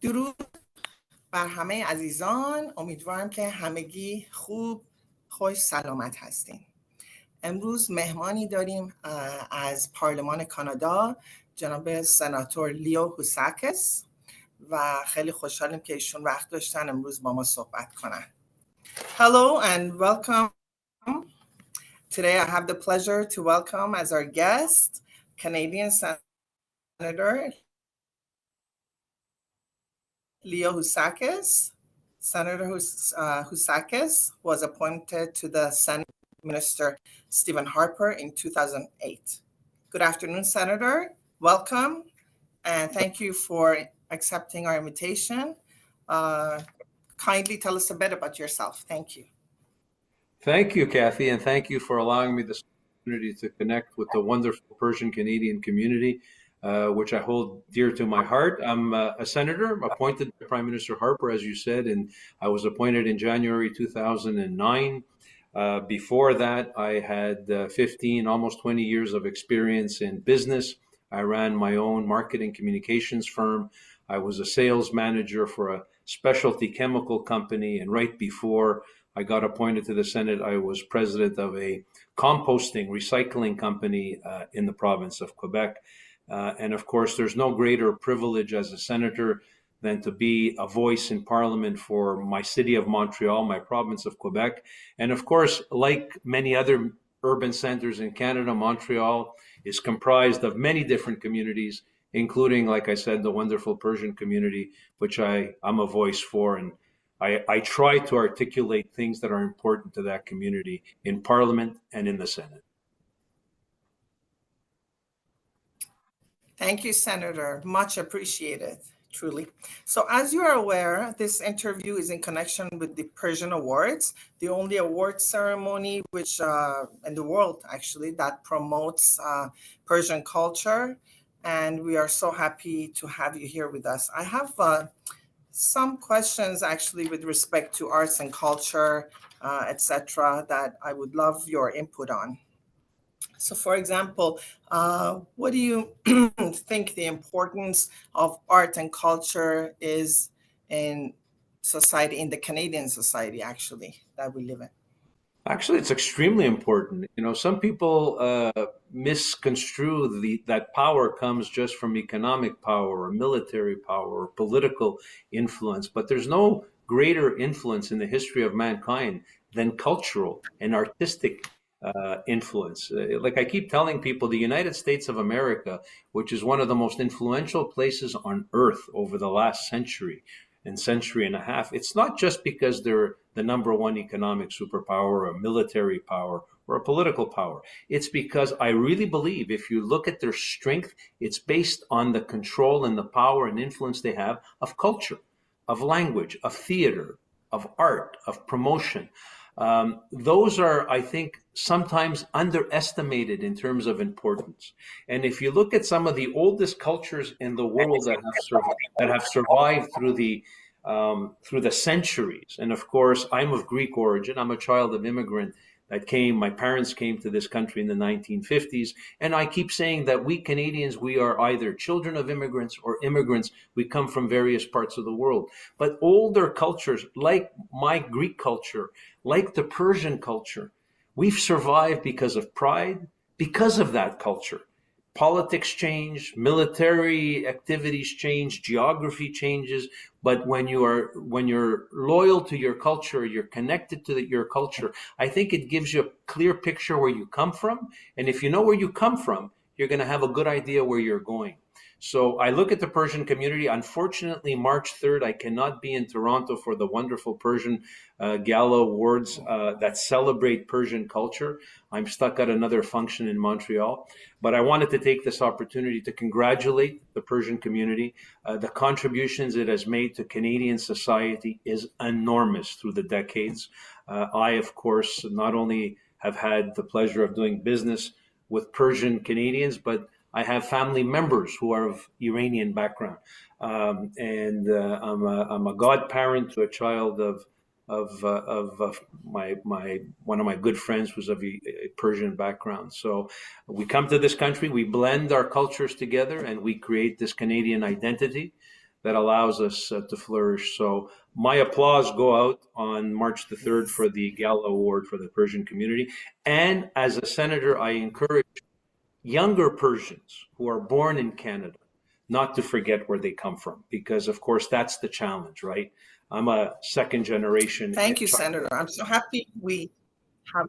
درود بر همه عزیزان. امیدوارم که همگی خوب، خوش، سلامت هستین. امروز مهمانی داریم از پارلمان کانادا، جناب سناتور لیو هوساکوس، و خیلی خوشحالیم که ایشون وقت داشتن امروز با ما صحبت کنن. Hello and welcome. Today I have the pleasure to welcome as our guest Canadian Senator Leo Housakos. Senator Housakos was appointed to the Senate Minister Stephen Harper in 2008. Good afternoon, Senator. Welcome, and thank you for accepting our invitation. Kindly tell us a bit about yourself. Thank you. Thank you, Kathy, and thank you for allowing me this opportunity to connect with the wonderful Persian Canadian community, which I hold dear to my heart. I'm a senator appointed by Prime Minister Harper, as you said, and I was appointed in January 2009. Before that, I had 15, almost 20 years of experience in business. I ran my own marketing communications firm. I was a sales manager for a specialty chemical company, and right before I got appointed to the Senate, I was president of a composting, recycling company in the province of Quebec. And of course, there's no greater privilege as a senator than to be a voice in Parliament for my city of Montreal, my province of Quebec. And of course, like many other urban centers in Canada, Montreal is comprised of many different communities, including, like I said, the wonderful Persian community, which I'm a voice for. And I try to articulate things that are important to that community in Parliament and in the Senate. Thank you, Senator. Much appreciated, truly. So as you are aware, this interview is in connection with the Persian Awards, the only award ceremony which in the world, actually, that promotes Persian culture. And we are so happy to have you here with us. I have some questions actually with respect to arts and culture, etc., that I would love your input on. So for example, what do you think the importance of art and culture is in society, in the Canadian society, actually, that we live in? Actually, it's extremely important. You know, some people misconstrue that power comes just from economic power or military power or political influence, but there's no greater influence in the history of mankind than cultural and artistic influence. Like I keep telling people, the United States of America, which is one of the most influential places on earth over the last century and century and a half, it's not just because they're the number one economic superpower or a military power or a political power. It's because I really believe if you look at their strength, it's based on the control and the power and influence they have of culture, of language, of theater, of art, of promotion. Those are, I think, sometimes underestimated in terms of importance. And if you look at some of the oldest cultures in the world that have survived through the centuries, and of course, I'm of Greek origin. I'm a child of immigrant that came. My parents came to this country in the 1950s, and I keep saying that we Canadians, we are either children of immigrants or immigrants. We come from various parts of the world. But older cultures, like my Greek culture, like the Persian culture, we've survived because of pride, because of that culture. Politics change, military activities change, geography changes, but when you're loyal to your culture, you're connected to your culture, I think it gives you a clear picture where you come from. And if you know where you come from, you're going to have a good idea where you're going. So I look at the Persian community. Unfortunately, March 3rd, I cannot be in Toronto for the wonderful Persian Gala Awards that celebrate Persian culture. I'm stuck at another function in Montreal. But I wanted to take this opportunity to congratulate the Persian community. The contributions it has made to Canadian society is enormous through the decades. I, of course, not only have had the pleasure of doing business with Persian Canadians, but I have family members who are of Iranian background, and I'm a godparent to a child of one of my good friends who's of a Persian background. So we come to this country, we blend our cultures together, and we create this Canadian identity. that allows us to flourish. So my applause go out on March the 3rd for the Gala Award for the Persian community. And as a senator, I encourage younger Persians who are born in Canada not to forget where they come from, because of course that's the challenge, right? I'm a second generation. Thank you, Senator. I'm so happy we have.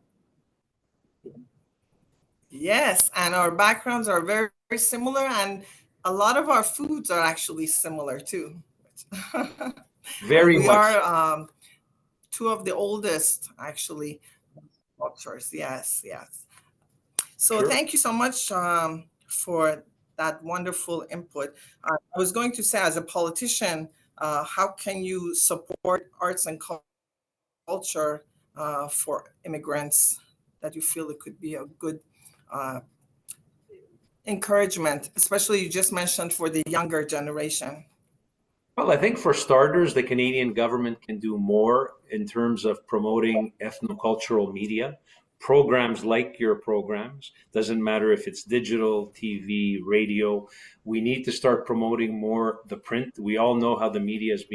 Yes, and our backgrounds are very, very similar, and a lot of our foods are actually similar too. Very we much. are two of the oldest, actually, cultures. Yes, yes. So Sure. thank you so much for that wonderful input. I was going to say, as a politician, how can you support arts and culture for immigrants that you feel it could be a good encouragement, especially you just mentioned for the younger generation? Well, I think for starters, the Canadian government can do more in terms of promoting ethnocultural media. Programs like your programs, doesn't matter if it's digital, TV, radio, we need to start promoting more the print. We all know how the media is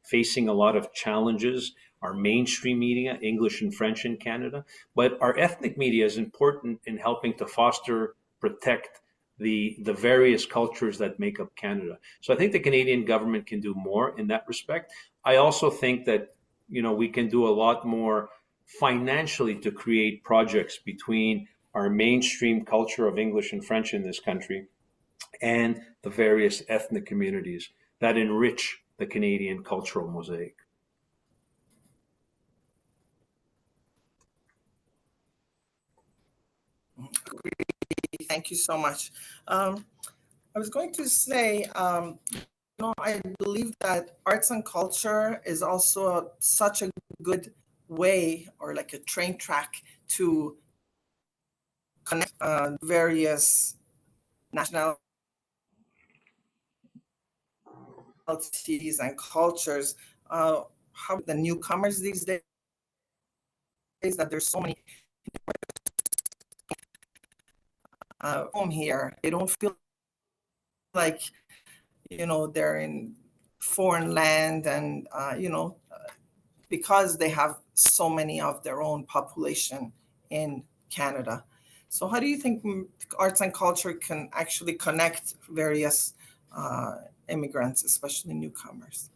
facing a lot of challenges, our mainstream media, English and French in Canada, but our ethnic media is important in helping to foster, protect the various cultures that make up Canada. So I think the Canadian government can do more in that respect. I also think that, we can do a lot more financially to create projects between our mainstream culture of English and French in this country and the various ethnic communities that enrich the Canadian cultural mosaic. Thank you so much. I was going to say, I believe that arts and culture is also such a good way, or like a train track, to connect various nationalities and cultures. How the newcomers these days, that there's so many home here, they don't feel like they're in foreign land, and because they have so many of their own population in Canada. So how do you think arts and culture can actually connect various immigrants, especially newcomers?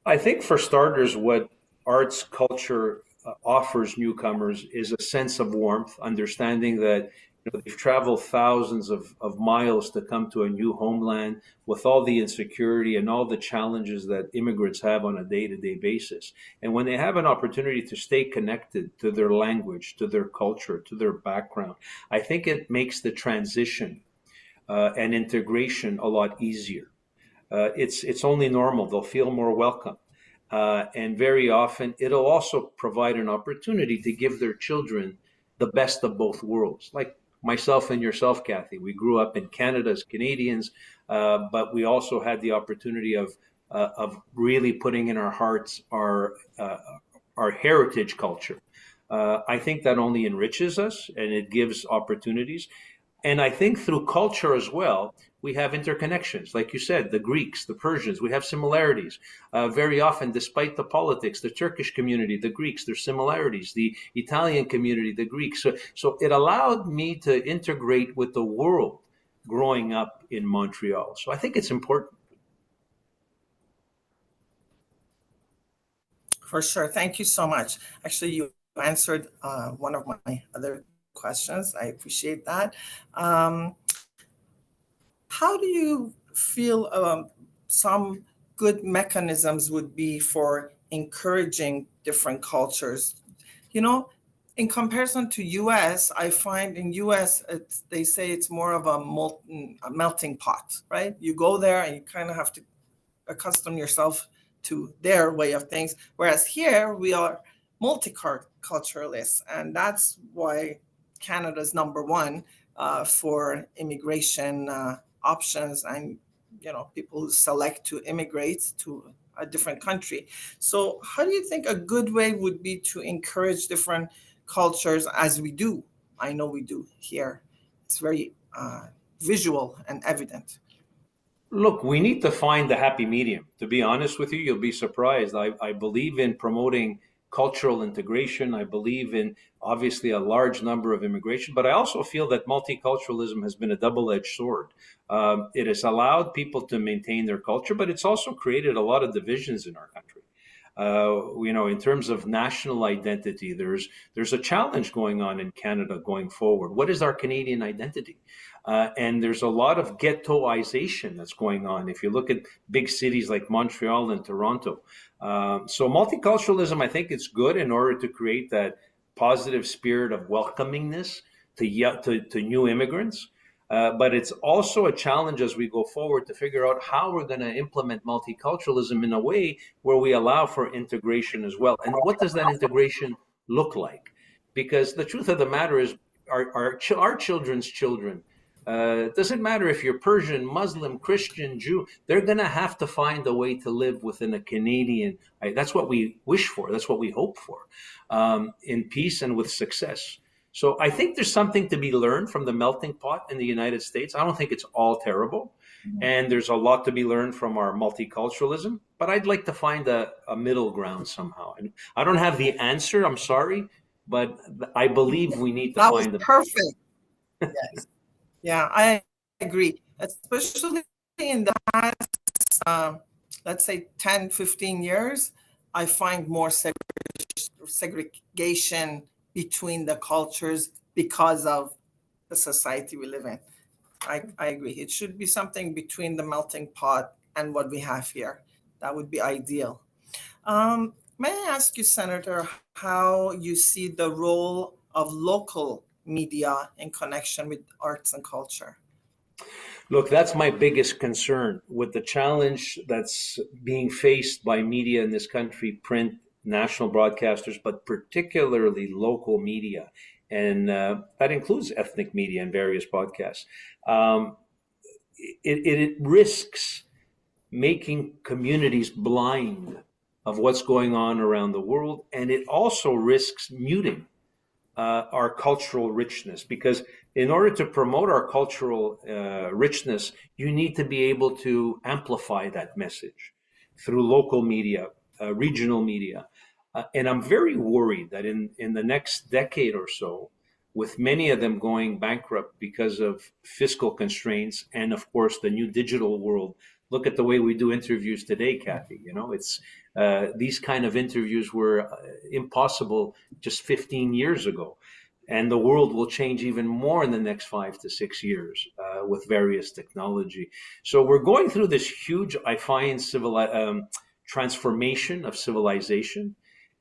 I think for starters, what arts culture offers newcomers is a sense of warmth, understanding that they've traveled thousands of miles to come to a new homeland with all the insecurity and all the challenges that immigrants have on a day-to-day basis. And when they have an opportunity to stay connected to their language, to their culture, to their background, I think it makes the transition and integration a lot easier. It's only normal. They'll feel more welcome. And very often, it'll also provide an opportunity to give their children the best of both worlds. Like myself and yourself, Kathy, we grew up in Canada as Canadians, but we also had the opportunity of really putting in our hearts our heritage culture. I think that only enriches us and it gives opportunities. And I think through culture as well, we have interconnections. Like you said, the Greeks, the Persians, we have similarities. Very often, despite the politics, the Turkish community, the Greeks, there's similarities. The Italian community, the Greeks. So it allowed me to integrate with the world growing up in Montreal. So I think it's important. For sure. Thank you so much. Actually, you answered one of my other questions. I appreciate that. How do you feel some good mechanisms would be for encouraging different cultures? In comparison to US, I find in US, they say it's more of a melting pot, right? You go there and you kind of have to accustom yourself to their way of things. Whereas here we are multiculturalists, and that's why Canada's number one for immigration options, and people who select to immigrate to a different country. So how do you think a good way would be to encourage different cultures, as we do? I know we do here. It's very visual and evident. Look, we need to find the happy medium. To be honest with you, you'll be surprised. I believe in promoting cultural integration. I believe in obviously a large number of immigration, but I also feel that multiculturalism has been a double-edged sword. It has allowed people to maintain their culture, but it's also created a lot of divisions in our country. In terms of national identity, there's a challenge going on in Canada going forward. What is our Canadian identity? And there's a lot of ghettoization that's going on. If you look at big cities like Montreal and Toronto, so multiculturalism, I think it's good in order to create that positive spirit of welcomingness to new immigrants. But it's also a challenge as we go forward to figure out how we're going to implement multiculturalism in a way where we allow for integration as well. And what does that integration look like? Because the truth of the matter is our children's children, doesn't matter if you're Persian, Muslim, Christian, Jew, they're going to have to find a way to live within a Canadian. That's what we wish for. That's what we hope for, in peace and with success. So I think there's something to be learned from the melting pot in the United States. I don't think it's all terrible. And there's a lot to be learned from our multiculturalism, but I'd like to find a middle ground somehow. And I don't have the answer, I'm sorry, but I believe we need to find the perfect. Yes. Yeah, I agree. Especially in the past, let's say 10, 15 years, I find more segregation between the cultures because of the society we live in. I agree. It should be something between the melting pot and what we have here. That would be ideal. May I ask you, Senator, how you see the role of local media in connection with arts and culture? Look, that's my biggest concern with the challenge that's being faced by media in this country, print, national broadcasters, but particularly local media. And that includes ethnic media and various podcasts. It risks making communities blind of what's going on around the world. And it also risks muting our cultural richness, because in order to promote our cultural richness, you need to be able to amplify that message through local media, regional media. And I'm very worried that in the next decade or so, with many of them going bankrupt because of fiscal constraints and, of course, the new digital world. Look at the way we do interviews today, Kathy. It's these kind of interviews were impossible just 15 years ago. And the world will change even more in the next 5 to 6 years with various technology. So we're going through this huge, I find, transformation of civilization.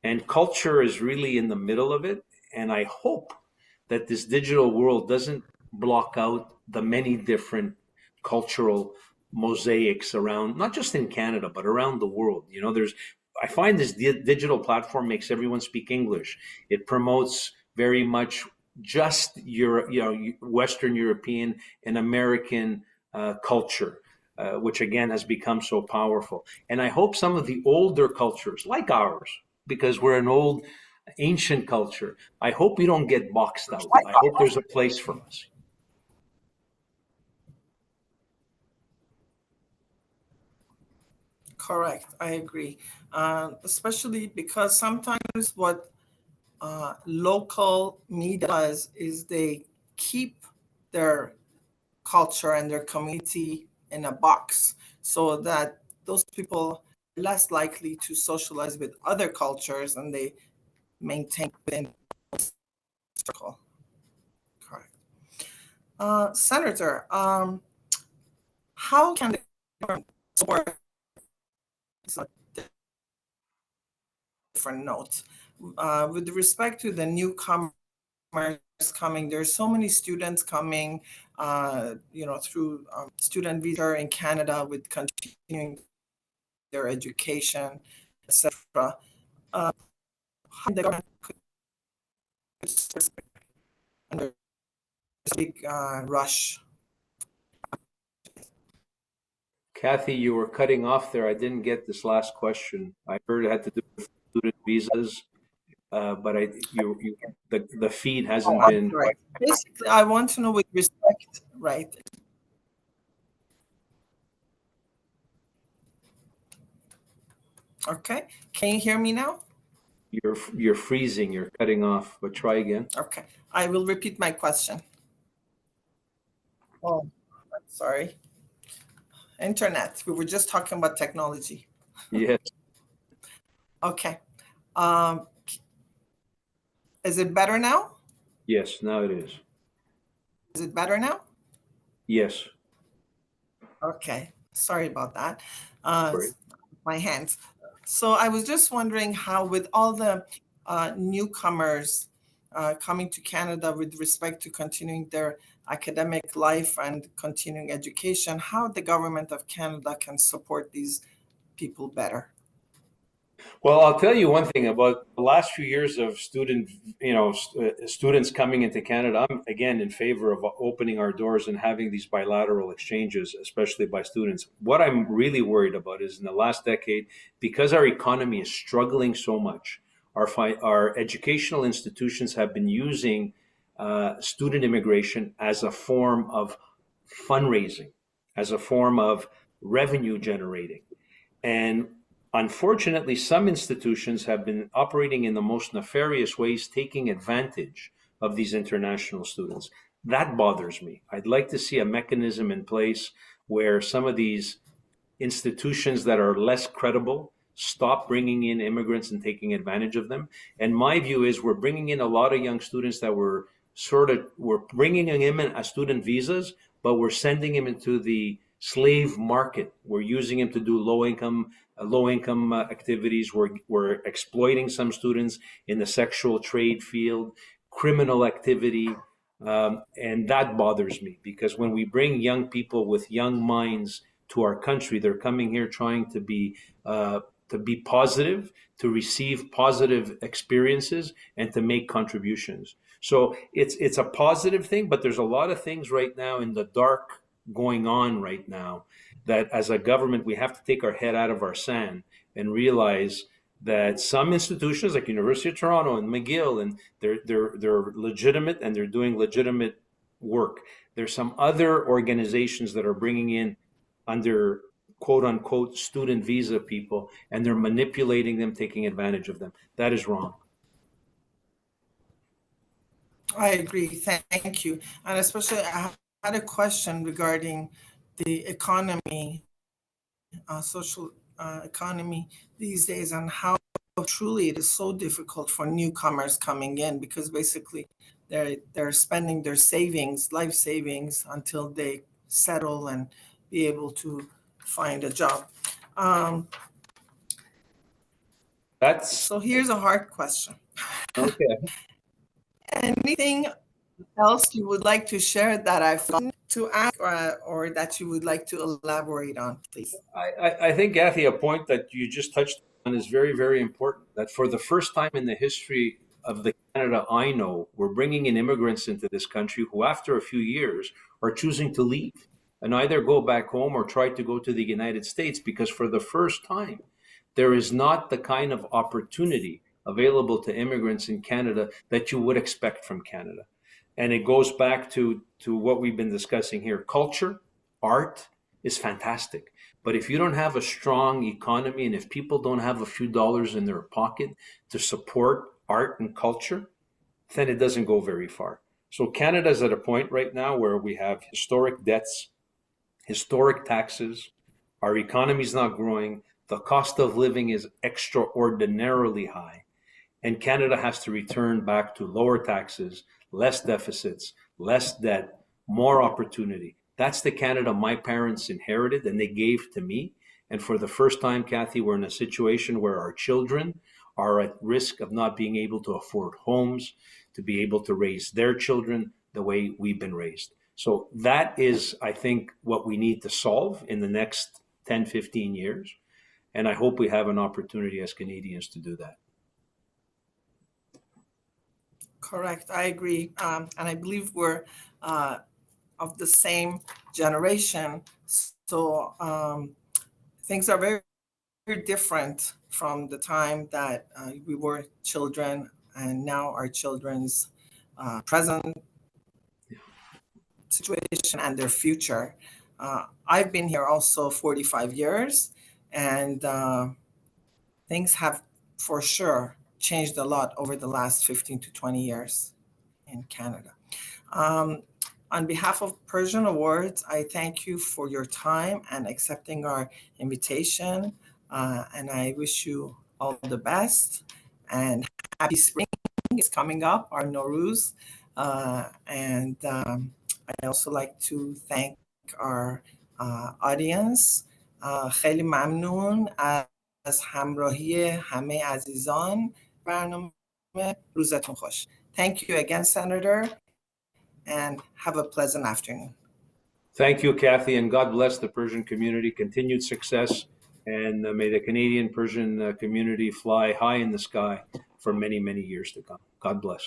And culture is really in the middle of it. And I hope that this digital world doesn't block out the many different cultural mosaics around, not just in Canada, but around the world. I find this digital platform makes everyone speak English. It promotes very much just Western European and American culture, which again has become so powerful. And I hope some of the older cultures, like ours, because we're an old, ancient culture, I hope we don't get boxed out. I hope there's a place for us. Correct. I agree. Especially because sometimes what local media does is they keep their culture and their community in a box so that those people are less likely to socialize with other cultures and they maintain within the circle. Correct. Senator, how can the government support different notes? With respect to the newcomers coming, there's so many students coming, through student visa in Canada with continuing their education, etc. How the government could under this big rush. Kathy, you were cutting off there. I didn't get this last question. I heard it had to do with student visas, but the feed hasn't been. Right. Basically, I want to know with respect, right? Okay. Can you hear me now? You're freezing, you're cutting off, but try again. Okay. I will repeat my question. Oh, I'm sorry. Internet. We were just talking about technology. Yes. Okay. Is it better now? Yes, now it is. Is it better now? Yes. Okay. Sorry about that. Sorry. My hands. So I was just wondering how, with all the newcomers coming to Canada with respect to continuing their academic life and continuing education, how the government of Canada can support these people better. Well, I'll tell you one thing about the last few years of students coming into Canada. I'm again in favor of opening our doors and having these bilateral exchanges, especially by students. What I'm really worried about is in the last decade, because our economy is struggling so much, our educational institutions have been using student immigration as a form of fundraising, as a form of revenue generating. And unfortunately, some institutions have been operating in the most nefarious ways, taking advantage of these international students. That bothers me. I'd like to see a mechanism in place where some of these institutions that are less credible stop bringing in immigrants and taking advantage of them. And my view is we're bringing in a lot of young students that we're bringing them in as student visas, but we're sending them into the slave market. We're using them to do low income activities. We're exploiting some students in the sexual trade field, criminal activity. And that bothers me because when we bring young people with young minds to our country, they're coming here trying to be positive, to receive positive experiences, and to make contributions. So it's a positive thing, but there's a lot of things right now in the dark going on right now that as a government we have to take our head out of our sand and realize that some institutions like University of Toronto and McGill, and they're legitimate and they're doing legitimate work. There's some other organizations that are bringing in under quote unquote student visa people, and they're manipulating them, taking advantage of them. That is wrong. I agree. Thank you. And especially, I had a question regarding the economy, social economy these days, and how truly it is so difficult for newcomers coming in because basically they're spending their savings, life savings, until they settle and be able to find a job. So here's a hard question. Okay. Anything else you would like to share that I've forgotten to ask, or that you would like to elaborate on, please? I think, Kathy, a point that you just touched on is very, very important. That for the first time in the history of the Canada I know, we're bringing in immigrants into this country who, after a few years, are choosing to leave and either go back home or try to go to the United States because for the first time, there is not the kind of opportunity available to immigrants in Canada that you would expect from Canada. And it goes back to what we've been discussing here. Culture, art is fantastic. But if you don't have a strong economy and if people don't have a few dollars in their pocket to support art and culture, then it doesn't go very far. So Canada's at a point right now where we have historic debts, historic taxes, our economy is not growing, the cost of living is extraordinarily high, and Canada has to return back to lower taxes, less deficits, less debt, more opportunity. That's the Canada my parents inherited and they gave to me. And for the first time, Kathy, we're in a situation where our children are at risk of not being able to afford homes, to be able to raise their children the way we've been raised. So that is, I think, what we need to solve in the next 10, 15 years. And I hope we have an opportunity as Canadians to do that. Correct. I agree. And I believe we're of the same generation. So things are very, very different from the time that we were children and now our children's present situation and their future. I've been here also 45 years, and things have for sure changed a lot over the last 15 to 20 years in Canada. On behalf of Persian Awards, I thank you for your time and accepting our invitation. And I wish you all the best. And happy spring is coming up, our Nowruz. I also like to thank our audience. خیلی ممنون از همراهی همه عزیزان برنامه. روزتون خوش. Thank you again, Senator, and have a pleasant afternoon. Thank you, Kathy, and God bless the Persian community. Continued success, and may the Canadian Persian community fly high in the sky for many, many years to come. God bless.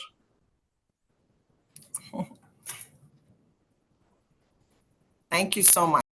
Thank you so much.